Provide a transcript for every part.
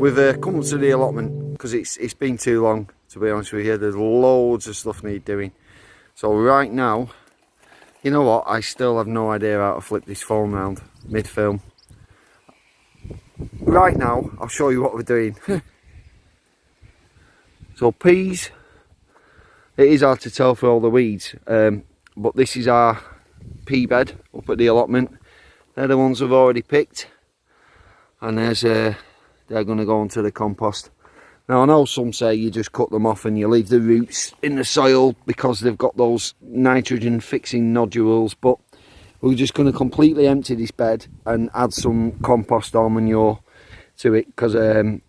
We've come to the allotment because it's been too long, to be honest with you. There's loads of stuff need doing. So right now, you know what, I still have no idea how to flip this phone round mid-film. Right now, I'll show you what we're doing. So peas, it is hard to tell for all the weeds, but this is our pea bed up at the allotment. They're the ones we've already picked, and they're going to go into the compost. Now I know some say you just cut them off and you leave the roots in the soil because they've got those nitrogen fixing nodules, but we're just going to completely empty this bed and add some compost or manure to it, because earlier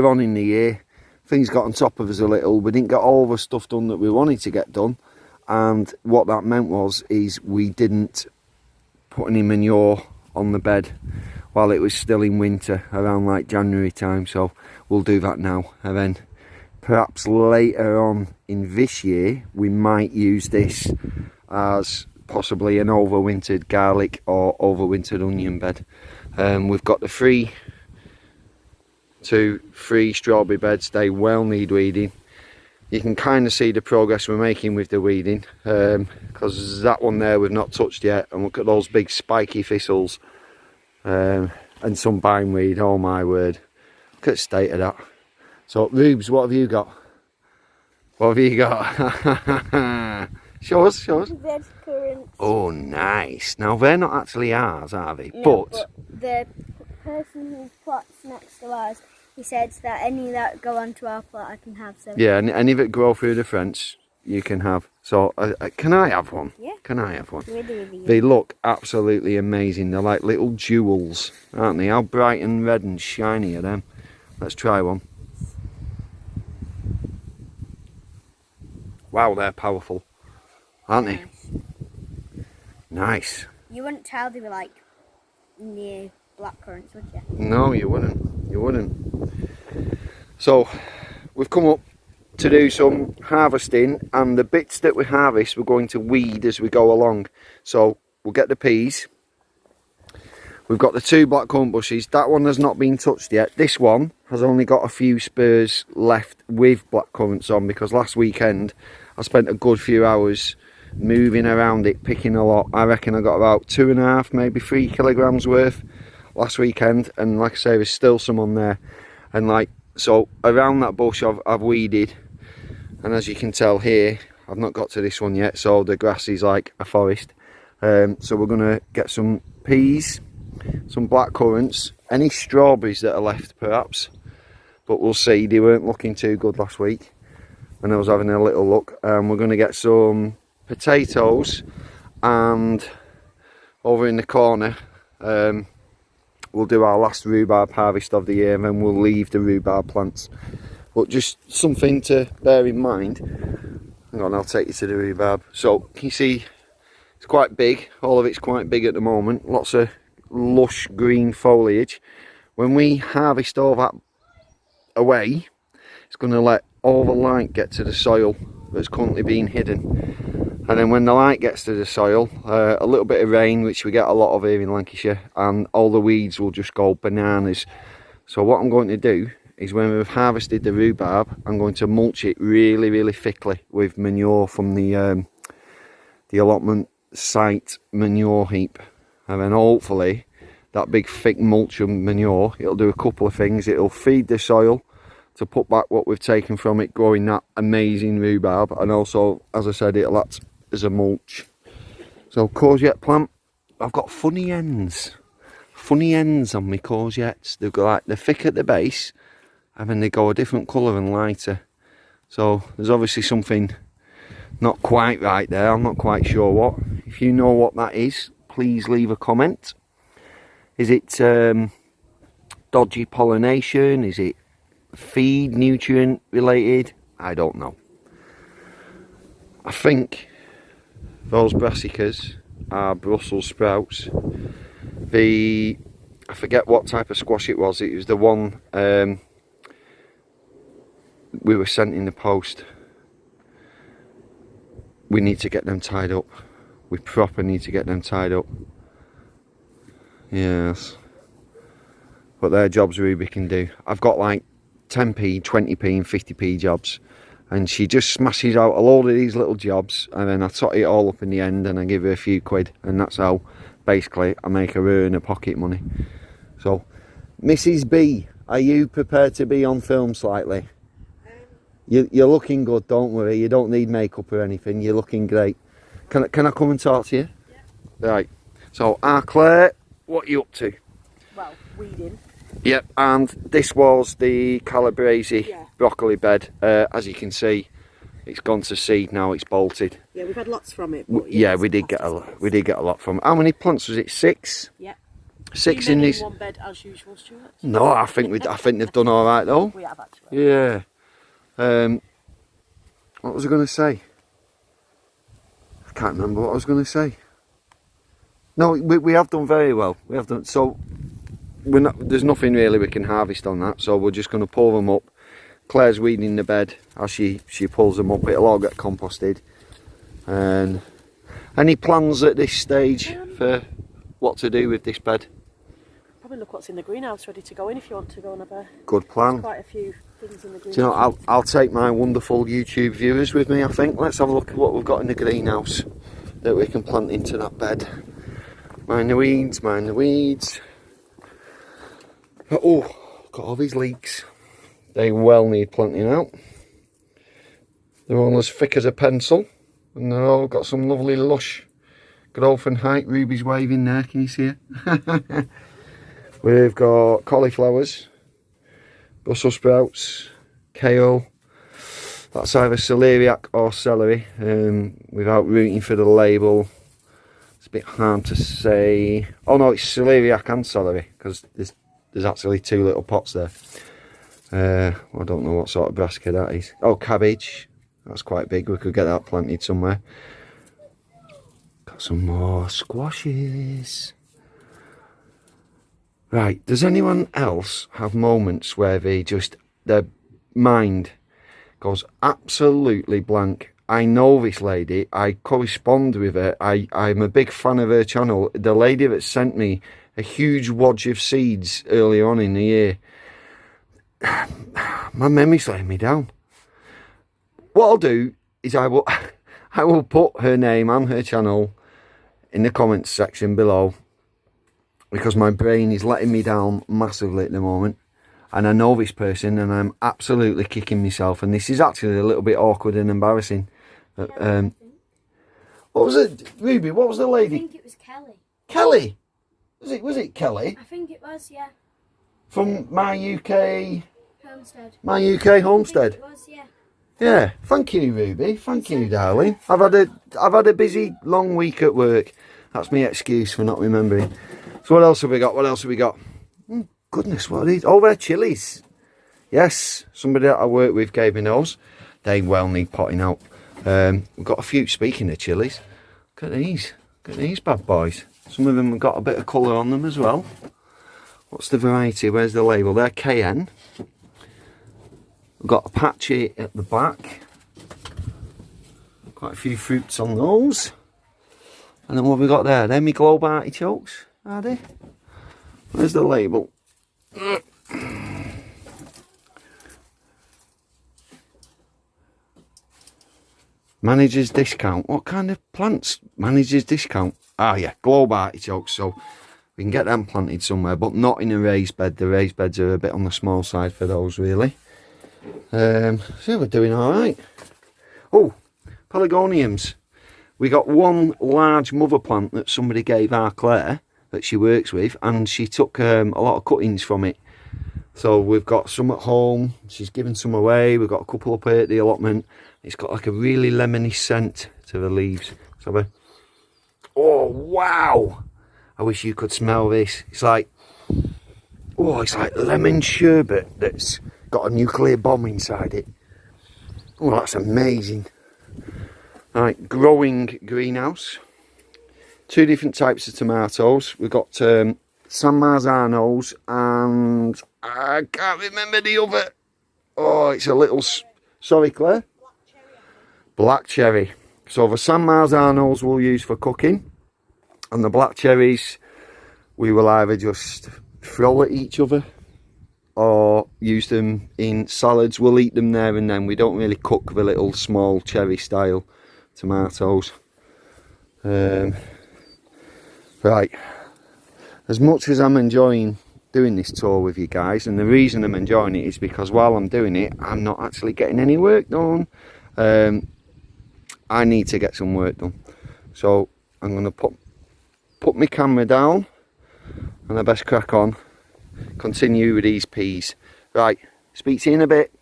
on in the year things got on top of us a little. We didn't get all the stuff done that we wanted to get done, and what that meant is we didn't put any manure on the bed while it was still in winter, around like January time. So we'll do that now, and then perhaps later on in this year we might use this as possibly an overwintered garlic or overwintered onion bed. We've got the three strawberry beds. They well need weeding. You can kind of see the progress we're making with the weeding, because that one there we've not touched yet, and look at those big spiky thistles and some bindweed. Oh my word, look at the state of that. So Rubes, what have you got? What have you got? show us. Red currants. Oh nice. Now they're not actually ours, are they? No, but the person whose plot's next to ours, he said that any that go onto our plot I can have. So yeah, and any that grow through the fence you can have. So can I have one? Yeah. Can I have one? Really. They look absolutely amazing. They're like little jewels, aren't they? How bright and red and shiny are them? Let's try one. Wow, they're powerful, aren't they? Nice. You wouldn't tell they were like near blackcurrants, would you? No, you wouldn't. You wouldn't. So we've come up to do some harvesting, and the bits that we harvest we're going to weed as we go along. So we'll get the peas. We've got the 2 blackcurrant bushes. That one has not been touched yet. This one has only got a few spurs left with blackcurrants on, because last weekend I spent a good few hours moving around it, picking a lot. I reckon I got about 2.5, maybe 3 kilograms worth last weekend, and like I say, there's still some on there. And like, so around that bush I've weeded, and as you can tell here, I've not got to this one yet, so the grass is like a forest. So we're gonna get some peas, some blackcurrants, any strawberries that are left perhaps, but we'll see. They weren't looking too good last week when I was having a little look. We're gonna get some potatoes, and over in the corner we'll do our last rhubarb harvest of the year, and then we'll leave the rhubarb plants. But just something to bear in mind. Hang on, I'll take you to the rhubarb. So can you see it's quite big? All of it's quite big at the moment. Lots of lush green foliage. When we harvest all that away, it's going to let all the light get to the soil that's currently being hidden. And then when the light gets to the soil, a little bit of rain, which we get a lot of here in Lancashire, and all the weeds will just go bananas. So what I'm going to do is, when we've harvested the rhubarb, I'm going to mulch it really, really thickly with manure from the allotment site manure heap. And then hopefully that big thick mulch of manure, it'll do a couple of things. It'll feed the soil to put back what we've taken from it growing that amazing rhubarb, and also, as I said, it'll act as a mulch. So courgette plant, I've got funny ends on my courgettes. They've got like, they're thick at the base, and then they go a different colour and lighter. So there's obviously something not quite right there. I'm not quite sure what. If you know what that is, please leave a comment. Is it dodgy pollination? Is it feed, nutrient related? I don't know. I think those brassicas are Brussels sprouts. I forget what type of squash it was. It was the one we were sent in the post. We need to get them tied up. We proper need to get them tied up. Yes. but they're jobs Ruby can do. I've got like 10p, 20p and 50p jobs, and she just smashes out a load of these little jobs, and then I tot it all up in the end and I give her a few quid, and that's how basically I make her earn her pocket money. So Mrs. B, are you prepared to be on film slightly? You're looking good, don't worry, you don't need makeup or anything, you're looking great. Can I come and talk to you? Yeah. Right, so Claire, what are you up to? Well, weeding. Yep, and this was the Calabrese broccoli bed. As you can see, it's gone to seed now, it's bolted. Yeah, we've had lots from it. Yeah, we did get a lot from it. How many plants was it? 6? Yeah. 6 in this. In one bed as usual, Stuart. No, I think they've done all right though. We have actually. Yeah. What was I going to say? I can't remember what I was going to say. No, we have done very well. We have done so. There's nothing really we can harvest on that, so we're just going to pull them up. Claire's weeding the bed as she pulls them up. It'll all get composted. And any plans at this stage for what to do with this bed? Probably look what's in the greenhouse ready to go in if you want to go and have a... Good plan. There's quite a few things in the greenhouse. Do you know, I'll take my wonderful YouTube viewers with me, I think. Let's have a look at what we've got in the greenhouse that we can plant into that bed. Mind the weeds, mind the weeds. Oh, got all these leeks. They well need planting out. They're all as thick as a pencil, and they've all got some lovely lush growth and height. Ruby's waving there, can you see her? We've got cauliflowers, Brussels sprouts, kale. That's either celeriac or celery, without rooting for the label. It's a bit hard to say. Oh no, it's celeriac and celery, because there's actually 2 little pots there. I don't know what sort of brassica that is. Oh, cabbage. That's quite big. We could get that planted somewhere. Got some more squashes. Right, does anyone else have moments where their mind goes absolutely blank? I know this lady. I correspond with her. I'm a big fan of her channel. The lady that sent me a huge wad of seeds earlier on in the year. My memory's letting me down. What I'll do is I will put her name and her channel in the comments section below, because my brain is letting me down massively at the moment, and I know this person and I'm absolutely kicking myself, and this is actually a little bit awkward and embarrassing. What was it, Ruby? What was the lady? I think it was Kelly. Kelly? Was it Kelly? I think it was, yeah. From my UK Homestead. My UK Homestead. I think it was, yeah. Yeah, thank you, Ruby. Thank you, darling. I've had a busy, long week at work. That's my excuse for not remembering. So what else have we got? What else have we got? Oh, goodness, what are these? Oh, they're chilies. Yes, somebody that I work with gave me those. They well need potting out. We've got a few, speaking of chilies. Look at these. Look at these bad boys. Some of them have got a bit of colour on them as well. What's the variety? Where's the label? They're KN. We've got Apache at the back. Quite a few fruits on those. And then what have we got there? They're my globe artichokes, are they? Where's the label? Manager's discount. What kind of plants? Manager's discount. Ah yeah, globe artichokes. So we can get them planted somewhere, but not in a raised bed. The raised beds are a bit on the small side for those, really. So we're doing all right. Oh, pelargoniums. We got one large mother plant that somebody gave our Claire that she works with, and she took a lot of cuttings from it. So we've got some at home. She's given some away. We've got a couple up here at the allotment. It's got like a really lemony scent to the leaves. So oh wow! I wish you could smell this. It's like, oh, it's like lemon sherbet that's got a nuclear bomb inside it. Oh, that's amazing. Right, growing greenhouse. 2 different types of tomatoes. We've got San Marzanos and I can't remember the other. Oh, it's a little. Sorry, Claire. Black cherry. So the San Marzanos we'll use for cooking, and the black cherries we will either just throw at each other or use them in salads. We'll eat them there and then. We don't really cook the little small cherry style tomatoes. Right, as much as I'm enjoying doing this tour with you guys, and the reason I'm enjoying it is because while I'm doing it, I'm not actually getting any work done. I need to get some work done, so I'm going to put my camera down and I best crack on, continue with these peas. Right, speak to you in a bit.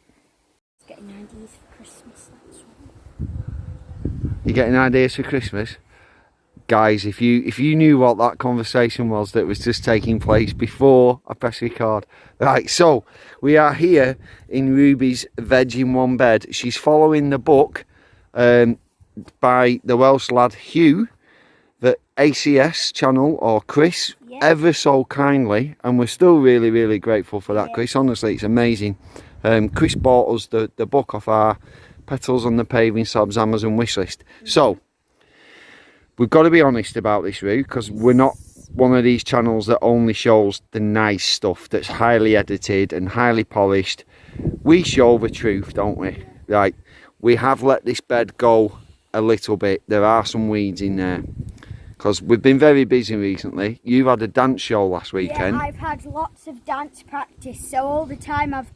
Getting ideas for Christmas, that's right. You getting ideas for Christmas? Guys, if you knew what that conversation was that was just taking place before I press record. Right, so we are here in Ruby's Veg in One Bed. She's following the book by the Welsh lad Hugh, the ACS channel, or Chris, ever so kindly, and we're still really, really grateful for that, Chris. Honestly, it's amazing. Chris bought us the book off our Petals on the Paving Slabs Amazon wishlist. So we've got to be honest about this, Roo, because we're not one of these channels that only shows the nice stuff that's highly edited and highly polished. We show the truth, don't we? Right, we have let this bed go a little bit. There are some weeds in there because we've been very busy recently. You've had a dance show last weekend. Yeah, I've had lots of dance practice, so all the time I've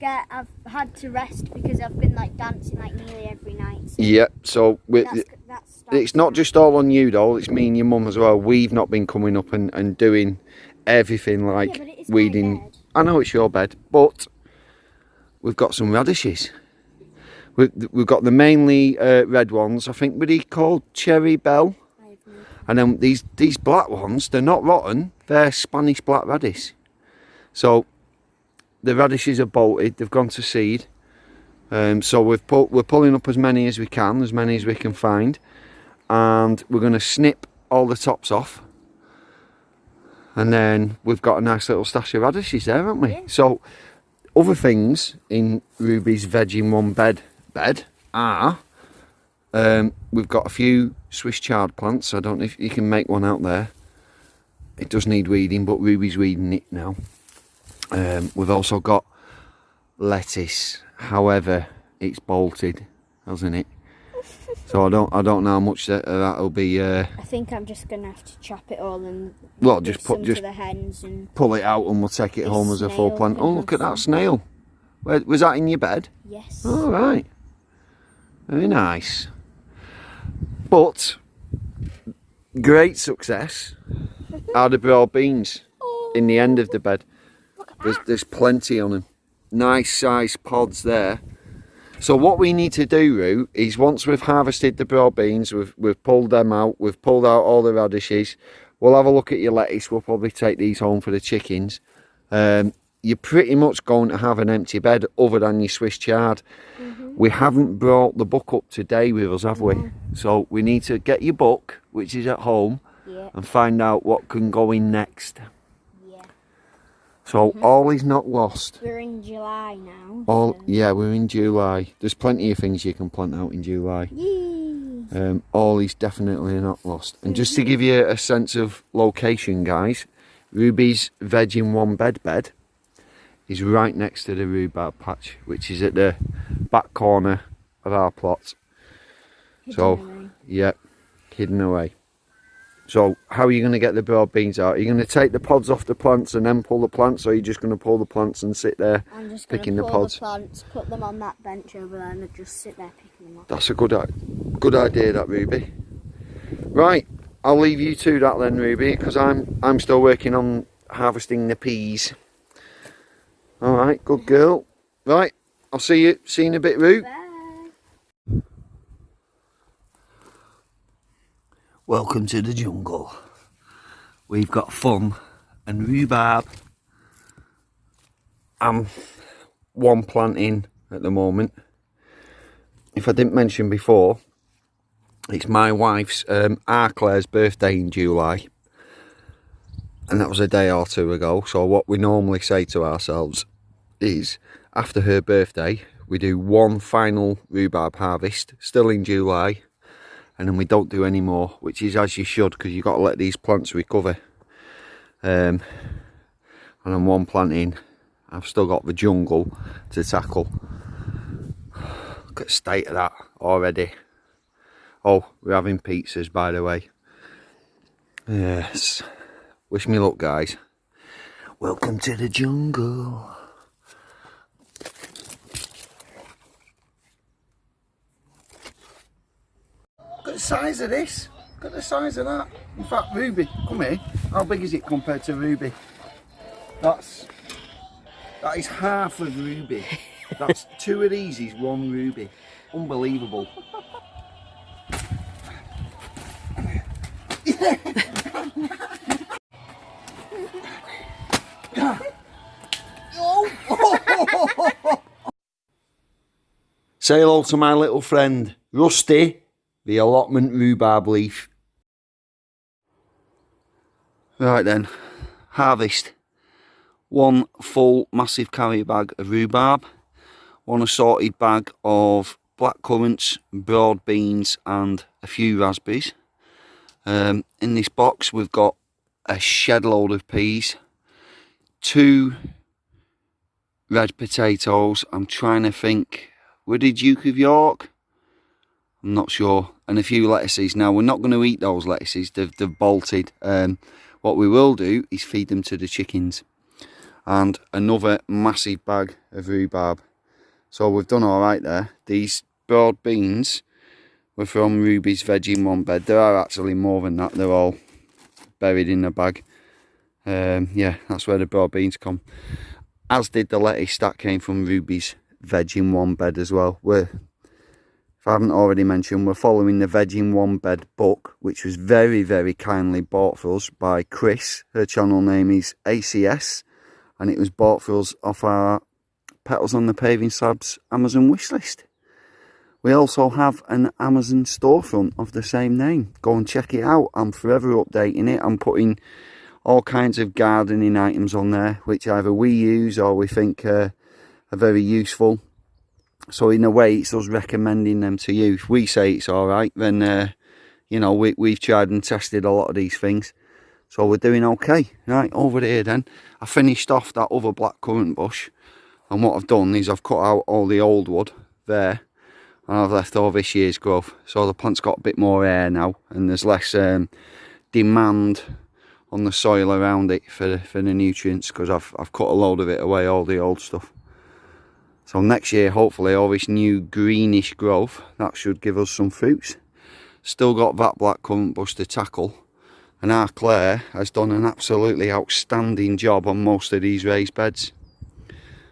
had to rest because I've been like dancing like nearly every night. So yeah, so it's not just all on you though, it's me and your mum as well. We've not been coming up and doing everything like weeding. I know it's your bed, but we've got some radishes. We've got the mainly red ones. I think were they called Cherry Bell? And then these black ones, they're not rotten, they're Spanish black radish. So the radishes are bolted, they've gone to seed. So we're pulling up as many as we can, as many as we can find. And we're going to snip all the tops off. And then we've got a nice little stash of radishes there, haven't we? Yeah. So other things in Ruby's Veg in One Bed are... we've got a few Swiss chard plants. I don't know if you can make one out there. It does need weeding, but Ruby's weeding it now. We've also got lettuce. However, it's bolted, hasn't it? So I don't know how much that'll be. I think I'm just gonna have to chop it all and just to the hens and pull it out, and we'll take it home as a full plant. Oh, look at that snail! Where was that, in your bed? Yes. All right. Very nice. But great success are the broad beans in the end of the bed. There's plenty on them. Nice size pods there. So what we need to do, Roo, is once we've harvested the broad beans, we've pulled them out, we've pulled out all the radishes, we'll have a look at your lettuce. We'll probably take these home for the chickens. You're pretty much going to have an empty bed other than your Swiss chard. We haven't brought the book up today with us, have we? So we need to get your book, which is at home, and find out what can go in next. So all is not lost. We're in July now. Yeah, we're in July. There's plenty of things you can plant out in July. All is definitely not lost. And just to give you a sense of location, guys, Ruby's Veg in One Bed is right next to the rhubarb patch, which is at the back corner of our plot. Hidden away. So how are you going to get the broad beans out? Are you going to take the pods off the plants and then pull the plants, or are you just going to pull the plants and sit there picking the pods? I'm just going to pull the plants, put them on that bench over there, and just sit there picking them up. That's a good idea, that, Ruby. Right, I'll leave you to that then, Ruby, because I'm still working on harvesting the peas. All right, good girl. Right, I'll see you in a bit, Roo. Bye. Welcome to the jungle. We've got fun and rhubarb. I'm one plant in at the moment. If I didn't mention before, it's my wife's, Claire's birthday in July. And that was a day or two ago. So what we normally say to ourselves is, after her birthday, we do one final rhubarb harvest, still in July. And then we don't do any more, which is as you should, because you've got to let these plants recover. I'm and I'm one planting. I've still got the jungle to tackle. Look at the state of that already. Oh, we're having pizzas, by the way. Yes. Wish me luck, guys. Welcome to the jungle. Look at the size of this. Look at the size of that. In fact, Ruby, come here. How big is it compared to Ruby? That is half of Ruby. That's 2 of these is 1 Ruby. Unbelievable. Say hello to my little friend, Rusty, the allotment rhubarb leaf. Right then, harvest. 1 full massive carrier bag of rhubarb, 1 assorted bag of black currants, broad beans and a few raspberries. In this box we've got a shed load of peas, 2 red potatoes, I'm trying to think, were they Duke of York? I'm not sure, and a few lettuces. Now we're not going to eat those lettuces, they've bolted. What we will do is feed them to the chickens. And another massive bag of rhubarb. So we've done alright there. These broad beans were from Ruby's veg in one bed. There are actually more than that, they're all buried in the bag. Yeah, that's where the broad beans come. As did the lettuce, that came from Ruby's veg in one bed as well. If I haven't already mentioned, we're following the veg in one bed book, which was very, very kindly bought for us by Chris. Her channel name is ACS, and it was bought for us off our Petals on the Paving Slabs Amazon wishlist. We also have an Amazon storefront of the same name. Go and check it out. I'm forever updating it. I'm putting all kinds of gardening items on there, which either we use or we think are very useful. So in a way, it's us recommending them to you. If we say it's all right, then you know, we've tried and tested a lot of these things, so we're doing okay. Right, over here then, I finished off that other black currant bush, and what I've done is I've cut out all the old wood there, and I've left all this year's growth. So the plant's got a bit more air now, and there's less demand on the soil around it for the nutrients, because I've cut a load of it away, all the old stuff. So next year, hopefully, all this new greenish growth, that should give us some fruits. Still got that black currant bush to tackle. And our Claire has done an absolutely outstanding job on most of these raised beds.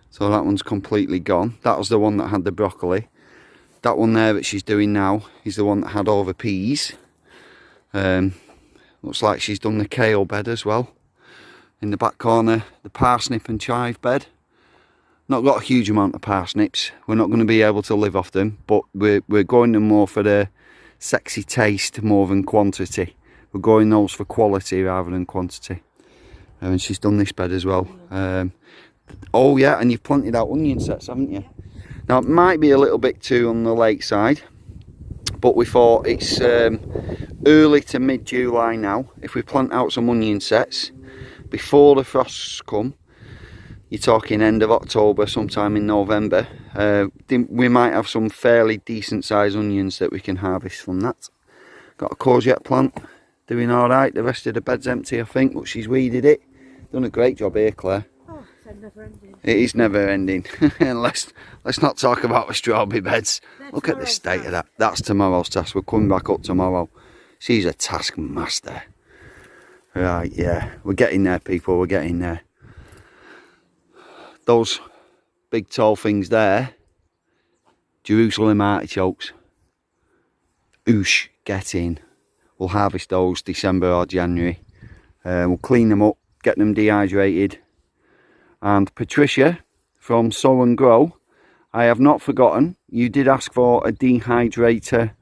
So that one's completely gone. That was the one that had the broccoli. That one there that she's doing now is the one that had all the peas. Looks like she's done the kale bed as well. In the back corner, the parsnip and chive bed. Not got a huge amount of parsnips. We're not going to be able to live off them, but we're going them more for the sexy taste more than quantity. We're going those for quality rather than quantity. And she's done this bed as well. Oh yeah, and you've planted out onion sets, haven't you? Now it might be a little bit too on the late side, but we thought it's early to mid-July now. If we plant out some onion sets before the frosts come, you're talking end of October, sometime in November, we might have some fairly decent sized onions that we can harvest from that. Got a courgette plant, doing alright. The rest of the bed's empty, I think, but she's weeded it. Done a great job here, Claire. Oh, it's never ending. It is never ending. And let's not talk about the strawberry beds. Look at the state of that. That's tomorrow's task. We're coming back up tomorrow. She's a taskmaster. Right, yeah. We're getting there, people. We're getting there. Those big tall things there, Jerusalem artichokes. Oosh, get in. We'll harvest those December or January. We'll clean them up, get them dehydrated. And Patricia from Sow and Grow, I have not forgotten. You did ask for a dehydrator,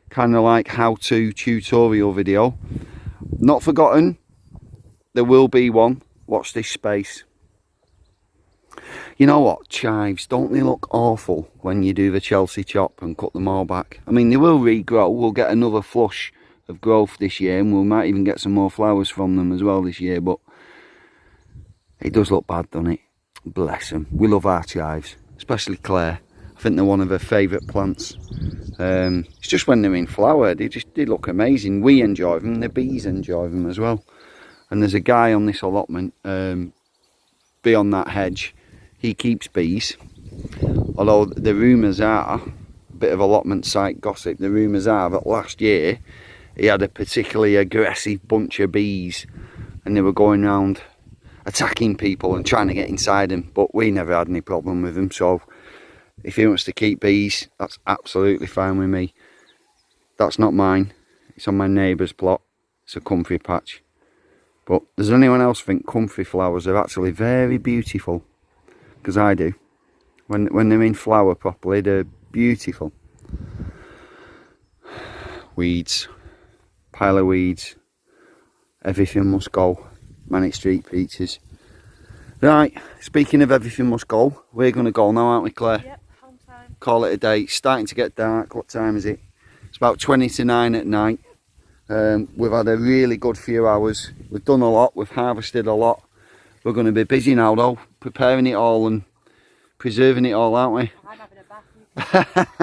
kind of like how-to tutorial video. Not forgotten. There will be one. Watch this space. You know what, chives, don't they look awful when you do the Chelsea chop and cut them all back? I mean, they will regrow. We'll get another flush of growth this year, and we might even get some more flowers from them as well this year, but It does look bad, doesn't it? Bless them. We love archives, especially Claire. I think they're one of her favourite plants. It's just when they're in flower, they look amazing. We enjoy them, the bees enjoy them as well. And there's a guy on this allotment, beyond that hedge, he keeps bees. Although the rumours are, a bit of allotment site gossip, the rumours are that last year he had a particularly aggressive bunch of bees and they were going around attacking people and trying to get inside them, but we never had any problem with them. So if he wants to keep bees, that's absolutely fine with me. That's not mine, it's on my neighbour's plot. It's a comfrey patch. But does anyone else think comfrey flowers are actually very beautiful? Because I do. When they're in flower properly, they're beautiful. Weeds, pile of weeds, everything must go. Manic Street Peaches. Right, speaking of everything must go, we're going to go now, aren't we, Claire? Yep, home time. Call it a day. It's starting to get dark. What time is it? It's about 20 to 9 at night. We've had a really good few hours. We've done a lot, we've harvested a lot. We're going to be busy now though, preparing it all and preserving it all, aren't we? I'm having a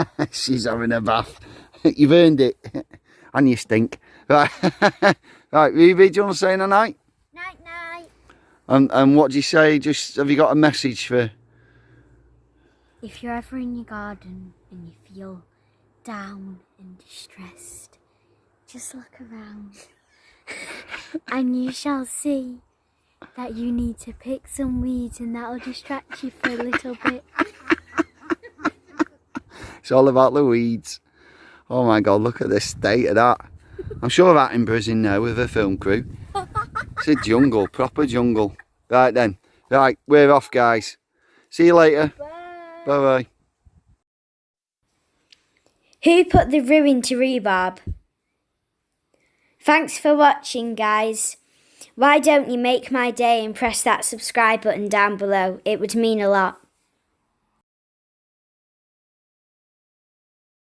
bath. She's having a bath. You've earned it. And you stink. Right, right, Ruby, do you want to say a night? Night, night. And what do you say? Just, have you got a message for... If you're ever in your garden and you feel down and distressed, just look around and you shall see that you need to pick some weeds and that'll distract you for a little bit. It's all about the weeds. Oh my God, look at the state of that. I'm sure Attenborough's in there with her film crew. It's a jungle, proper jungle. Right then, right, we're off guys. See you later. Bye. Bye bye. Who put the rue into rhubarb? Thanks for watching, guys. Why don't you make my day and press that subscribe button down below? It would mean a lot.